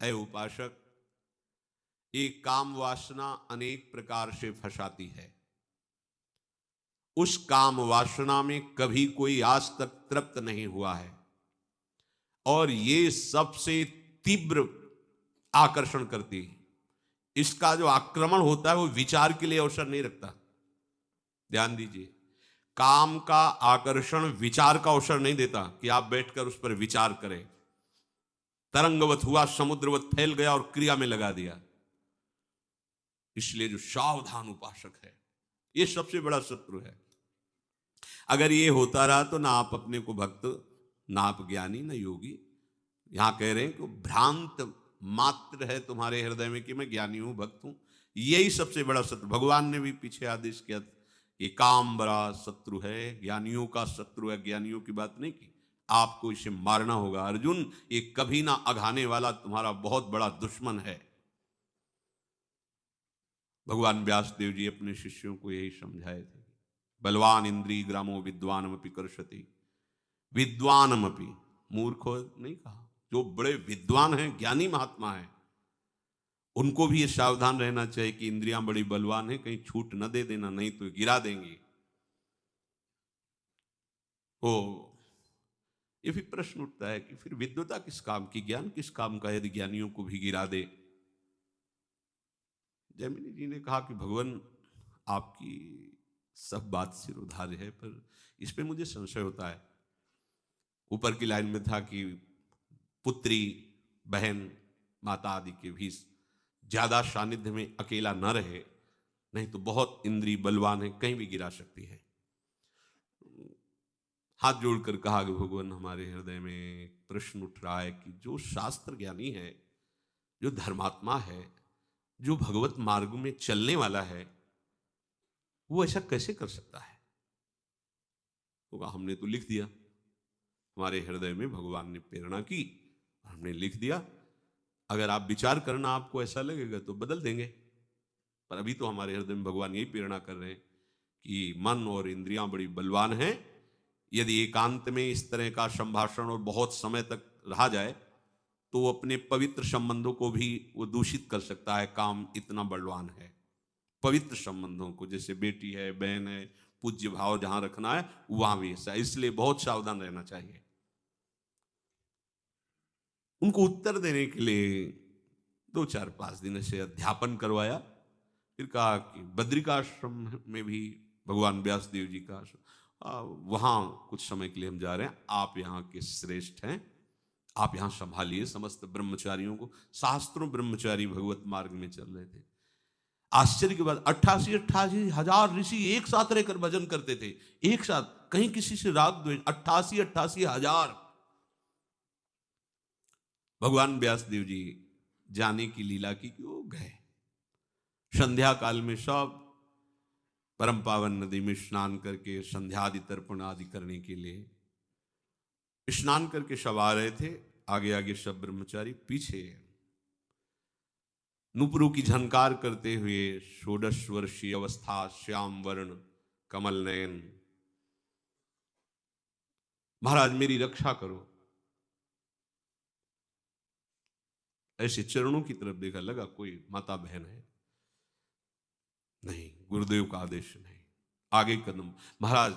ऐ उपासक, एक काम वासना अनेक प्रकार से फंसाती है। उस काम वासना में कभी कोई आज तक तृप्त नहीं हुआ है, और ये सबसे तीव्र आकर्षण करती है। इसका जो आक्रमण होता है वो विचार के लिए अवसर नहीं रखता। ध्यान दीजिए, काम का आकर्षण विचार का अवसर नहीं देता कि आप बैठकर उस पर विचार करें। तरंगवत हुआ, समुद्रवत फैल गया और क्रिया में लगा दिया। इसलिए जो सावधान उपासक है, ये सबसे बड़ा शत्रु है। अगर ये होता रहा तो ना आप अपने को भक्त, ना आप ज्ञानी, ना योगी। यहां कह रहे हैं कि भ्रांत मात्र है तुम्हारे हृदय में कि मैं ज्ञानी हूं, भक्त हूं। यही सबसे बड़ा शत्रु। भगवान ने भी पीछे आदेश किया, ये काम बड़ा शत्रु है, ज्ञानियों का शत्रु है। ज्ञानियों की बात नहीं की, आपको इसे मारना होगा। अर्जुन, ये कभी ना अघाने वाला तुम्हारा बहुत बड़ा दुश्मन है। भगवान व्यास देव जी अपने शिष्यों को यही समझाए थे। बलवान इंद्री ग्रामो विद्वानमपि कर्षति, विद्वानमपि, मूर्खो नहीं कहा। जो बड़े विद्वान हैं, ज्ञानी महात्मा हैं, उनको भी ये सावधान रहना चाहिए कि इंद्रियां बड़ी बलवान हैं, कहीं छूट न दे देना, नहीं तो गिरा देंगी। तो ये भी प्रश्न उठता है कि फिर विद्वता किस काम की, ज्ञान किस काम का, यदि ज्ञानियों को भी गिरा दे। जैमिनी जी ने कहा कि भगवान, आपकी सब बात सिरोधार्य है, पर इस पे मुझे संशय होता है। ऊपर की लाइन में था कि पुत्री, बहन, माता आदि के भी ज्यादा सानिध्य में अकेला न रहे, नहीं तो बहुत इंद्रिय बलवान है, कहीं भी गिरा सकती है। हाथ जोड़कर कहा कि भगवान, हमारे हृदय में एक प्रश्न उठ रहा है कि जो शास्त्र ज्ञानी है, जो धर्मात्मा है, जो भगवत मार्ग में चलने वाला है, वो ऐसा कैसे कर सकता है। तो कहा, हमने तो लिख दिया, हमारे हृदय में भगवान ने प्रेरणा की, हमने लिख दिया। अगर आप विचार करना आपको ऐसा लगेगा तो बदल देंगे, पर अभी तो हमारे हृदय में भगवान यही प्रेरणा कर रहे हैं कि मन और इंद्रियां बड़ी बलवान हैं। यदि एकांत में इस तरह का संभाषण और बहुत समय तक रहा जाए तो वो अपने पवित्र संबंधों को भी वो दूषित कर सकता है। काम इतना बलवान है। पवित्र संबंधों को, जैसे बेटी है, बहन है, पूज्य भाव जहां रखना है वहां भी ऐसा, इसलिए बहुत सावधान रहना चाहिए। उनको उत्तर देने के लिए 2-4-5 दिन से अध्यापन करवाया। फिर कहा कि बद्रिकाश्रम में भी भगवान व्यास देव जी का वहां कुछ समय के लिए हम जा रहे हैं, आप यहाँ के श्रेष्ठ हैं, आप यहाँ संभालिए समस्त ब्रह्मचारियों को। शास्त्रों ब्रह्मचारी भगवत मार्ग में चल रहे थे। आश्चर्य की बात, 88 हजार ऋषि एक साथ रहकर भजन करते थे, एक साथ, कहीं किसी से राग द्वेष। 88 हजार। भगवान व्यास देव जी जाने की लीला की कि वो गए। संध्या काल में सब परम पावन नदी में स्नान करके संध्यादि तर्पण आदि करने के लिए स्नान करके सब आ रहे थे। आगे आगे सब ब्रह्मचारी, पीछे नुपुरों की झनकार करते हुए 16 वर्षीय अवस्था, श्याम वर्ण, कमल नयन, महाराज मेरी रक्षा करो, ऐसे चरणों की तरफ देखा, लगा कोई माता बहन है, नहीं, गुरुदेव का आदेश नहीं। आगे कदम, महाराज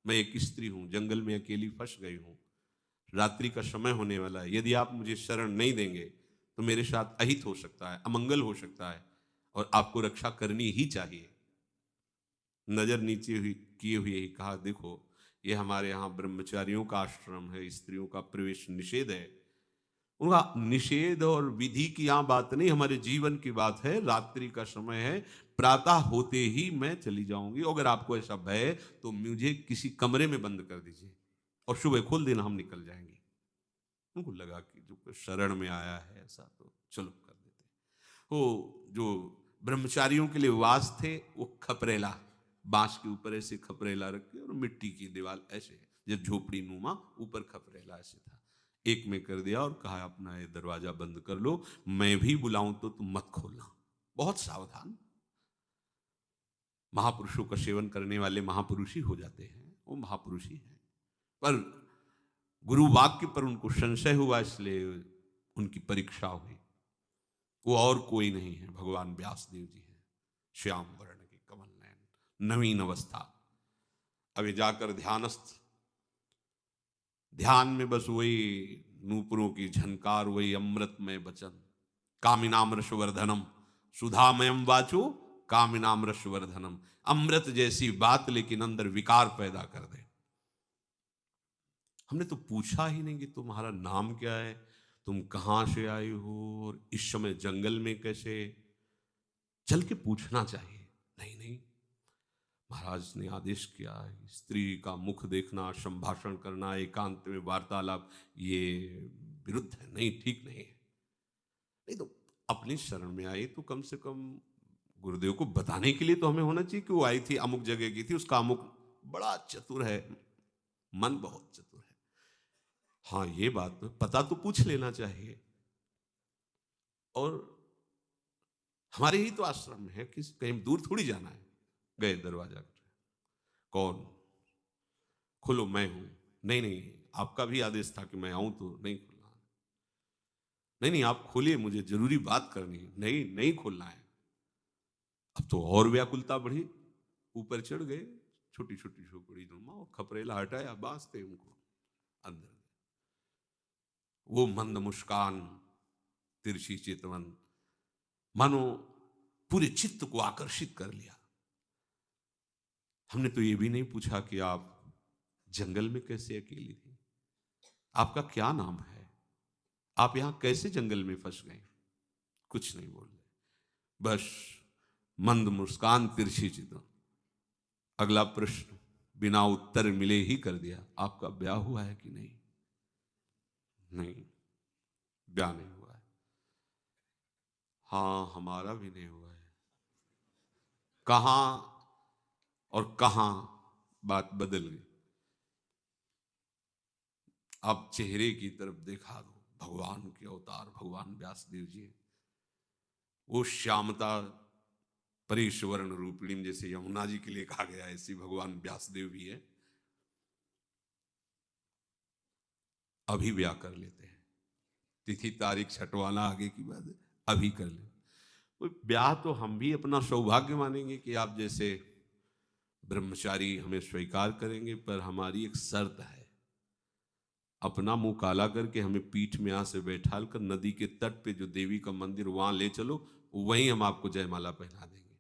मैं एक स्त्री हूं, जंगल में अकेली फंस गई हूं, रात्रि का समय होने वाला है, यदि आप मुझे शरण नहीं देंगे तो मेरे साथ अहित हो सकता है, अमंगल हो सकता है, और आपको रक्षा करनी ही चाहिए। नजर नीचे हुई किए हुए ही कहा, देखो ये हमारे यहाँ ब्रह्मचारियों का आश्रम है, स्त्रियों का प्रवेश निषेध है। उनका निषेध और विधि की यहाँ बात नहीं, हमारे जीवन की बात है। रात्रि का समय है, प्रातः होते ही मैं चली जाऊंगी, अगर आपको ऐसा भय है तो मुझे किसी कमरे में बंद कर दीजिए और सुबह खोल देना, हम निकल जाएंगे। उनको लगा कि जो शरण में आया है ऐसा, तो चलो कर देते। वो जो ब्रह्मचारियों के लिए वास थे, वो खपरेला, बांस के ऊपर ऐसे खपरेला रखे और मिट्टी की दीवार ऐसे, जब झोपड़ी नुमा, ऊपर खपरेला ऐसे था, एक में कर दिया और कहा अपना ये दरवाजा बंद कर लो, मैं भी बुलाऊं तो तुम मत खोलना। बहुत सावधान। महापुरुषों का सेवन करने वाले महापुरुष ही हो जाते हैं, वो महापुरुष ही हैं। पर गुरु वाक्य पर उनको संशय हुआ, इसलिए उनकी परीक्षा हुई। वो और कोई नहीं है, भगवान व्यासदेव जी हैं। श्याम वर्ण के कमल नयन, नवीन अवस्था। अभी जाकर ध्यानस्थ, ध्यान में बस वही नूपुरों की झनकार, वही अमृतमय वचन, कामिनाम रसवर्धनम सुधामयम वाचो कामिनाम रसवर्धनम। अमृत जैसी बात लेकिन अंदर विकार पैदा कर दे। हमने तो पूछा ही नहीं कि तुम्हारा नाम क्या है, तुम कहां से आए हो, और इस समय जंगल में कैसे। चल के पूछना चाहिए। नहीं नहीं, महाराज ने आदेश किया है, स्त्री का मुख देखना, संभाषण करना, एकांत में वार्तालाप, ये विरुद्ध है, नहीं, ठीक नहीं है। नहीं तो अपनी शरण में आई तो कम से कम गुरुदेव को बताने के लिए तो हमें होना चाहिए कि वो आई थी, अमुक जगह की थी, उसका अमुक, बड़ा चतुर है, मन बहुत चतुर है। हाँ, ये बात पता तो पूछ लेना चाहिए। और हमारे ही तो आश्रम है, किसी कहीं दूर थोड़ी जाना है। गए दरवाजा, कौन? खोलो, मैं हूं। नहीं नहीं, आपका भी आदेश था कि मैं आऊं तो नहीं खोलना। नहीं नहीं, आप खोलिए, मुझे जरूरी बात करनी है। नहीं नहीं खोलना है। अब तो और व्याकुलता बढ़ी, ऊपर चढ़ गए, छोटी छोटी झोपड़ी नुमा, और खपरेला हटाया, बांसते उनको अंदर। वो मंद मुस्कान, तिरछी चेतवन, मानो पूरे चित्त को आकर्षित कर लिया। हमने तो ये भी नहीं पूछा कि आप जंगल में कैसे अकेली थी, आपका क्या नाम है, आप यहां कैसे जंगल में फंस गए। कुछ नहीं बोल रहे, बस मंद मुस्कान, तिरछी चितवन। अगला प्रश्न बिना उत्तर मिले ही कर दिया, आपका ब्याह हुआ है कि नहीं? नहीं, ब्याह नहीं हुआ है। हाँ, हमारा भी नहीं हुआ है। कहां और कहां बात बदल गई। आप चेहरे की तरफ देखा दो, भगवान के अवतार भगवान व्यासदेव जी, वो श्यामता परेश्वरण रूपिणी, जैसे यमुना जी के लिए कहा गया, ऐसी भगवान व्यासदेव भी है। अभी ब्याह कर लेते हैं, तिथि तारीख छटवाना आगे की बात है, अभी कर ले। ब्याह तो हम भी अपना सौभाग्य मानेंगे कि आप जैसे ब्रह्मचारी हमें स्वीकार करेंगे, पर हमारी एक शर्त है, अपना मुंह काला करके हमें पीठ में यहाँ से बैठाल कर नदी के तट पे जो देवी का मंदिर, वहां ले चलो, वहीं हम आपको जयमाला पहना देंगे।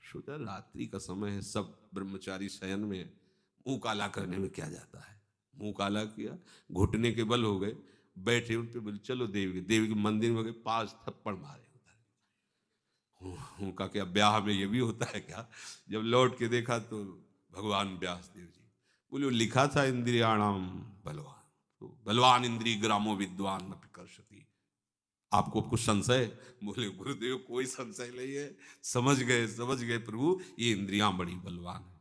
सोचा रात्रि का समय है, सब ब्रह्मचारी शयन में, मुंह काला करने में क्या जाता है। मुंह काला किया, घुटने के बल हो गए, बैठे उन पे बोले चलो देवी के मंदिर में गए, 5 थप्पड़ मारे। उनका क्या ब्याह में ये भी होता है क्या? जब लौट के देखा तो भगवान व्यासदेव जी बोले, लिखा था इंद्रियाणाम बलवान, तो बलवान इंद्रिय ग्रामो विद्वान न प्रकर्षति। आपको कुछ संशय? बोले गुरुदेव कोई संशय नहीं है, समझ गए प्रभु, ये इंद्रियां बड़ी बलवान है।